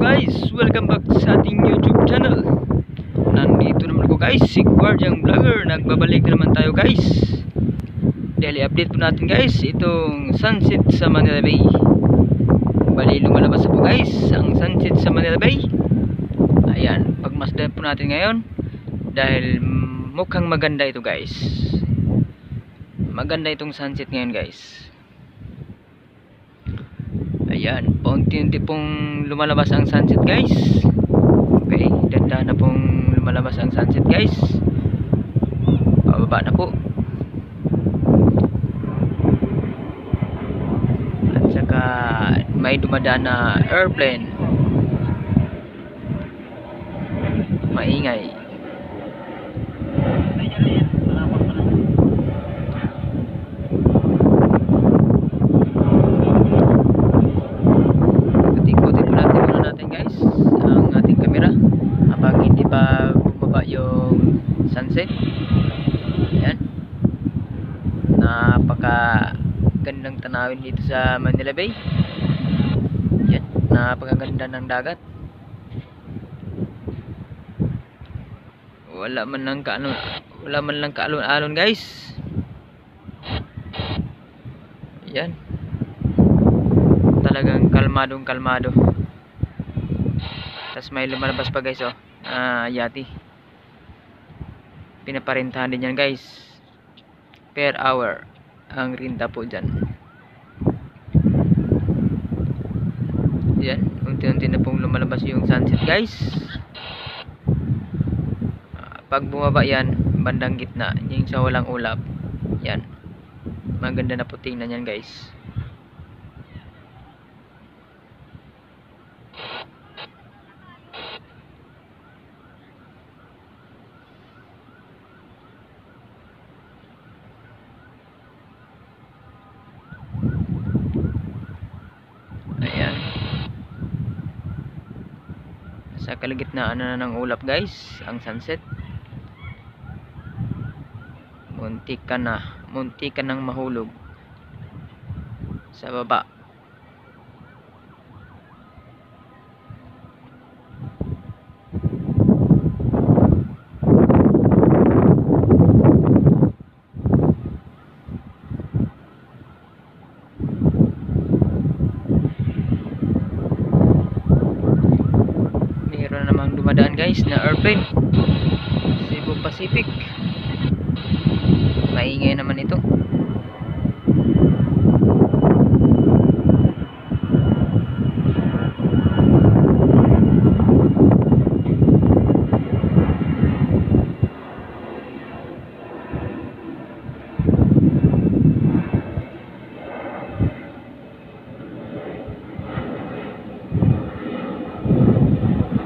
guys, welcome back sa ating YouTube channel. Nandito naman ako guys, si Guardian Vlogger. Nagbabalik na naman tayo guys. Daily update po natin guys, itong sunset sa Manila Bay. Bali lumalabas po guys ang sunset sa Manila Bay. Ayan, pagmasdan po natin ngayon dahil mukhang maganda ito guys. Maganda itong sunset ngayon guys. Ayan, paunti-unti pong lumalabas ang sunset guys. Okay, ganda na pong lumalabas ang sunset guys. Pababa na po. At saka may dumadaan na airplane. Maingay. Sunset. Ayan. Napaka gandang tanawin dito sa Manila Bay. Ayan. Napakaganda ng dagat. Wala man lang kaalon-alon guys. Ayan. Talagang kalmadong-kalmado. Tapos may lumalabas pa guys oh. Yati. Pinaparentahan din yan guys, per hour ang renta po dyan. Yan, unti-unti na pong lumalabas yung sunset guys. Pag bumaba yan, bandang gitna, yung sa walang ulap, yan, maganda na po tingnan yan guys. Ayan. Sa kalagitnaan na ng ulap guys, ang sunset. Muntik ka nang mahulog sa baba. Dumadaan guys na airplane, Cebu Pacific. Maingay naman ito.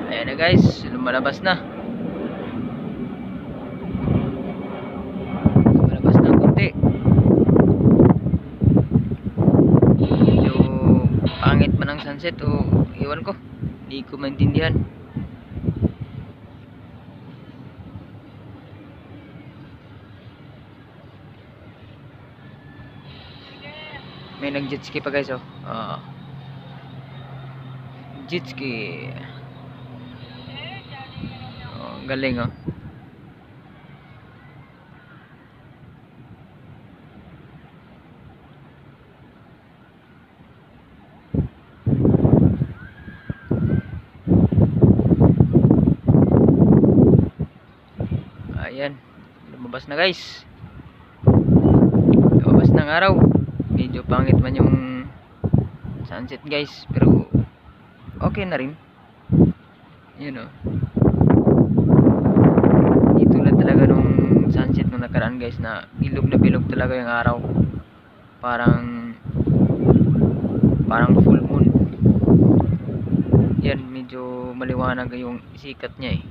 Ayan na guys, lumalabas na. Lumalabas na konti. Medyo pangit man ang sunset o iwan ko. Hindi ko maintindihan. May nag-jet ski pa guys oh. Jet ski. Galing oh. Ayan, lumabas na guys. Lumabas ng araw. Medyo pangit man yung sunset guys, pero okay na rin. Yun oh. Sunset nung nakaraan guys, na bilog talaga yung araw, parang full moon. Yan, medyo maliwanag yung sikat niya eh.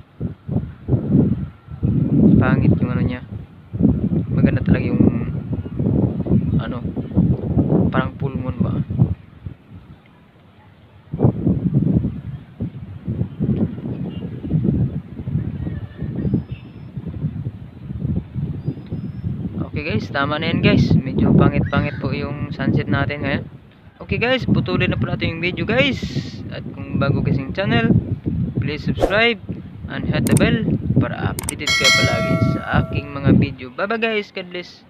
Pangit yung ano niya, maganda talaga yung ano, parang full moon ba. Okay guys, tama na yan guys. Medyo pangit-pangit po yung sunset natin ngayon. Okay guys, putulin na po natin yung video guys. At kung bago kasing channel, please subscribe and hit the bell para updated ka palagi sa aking mga video. Bye bye guys, God bless.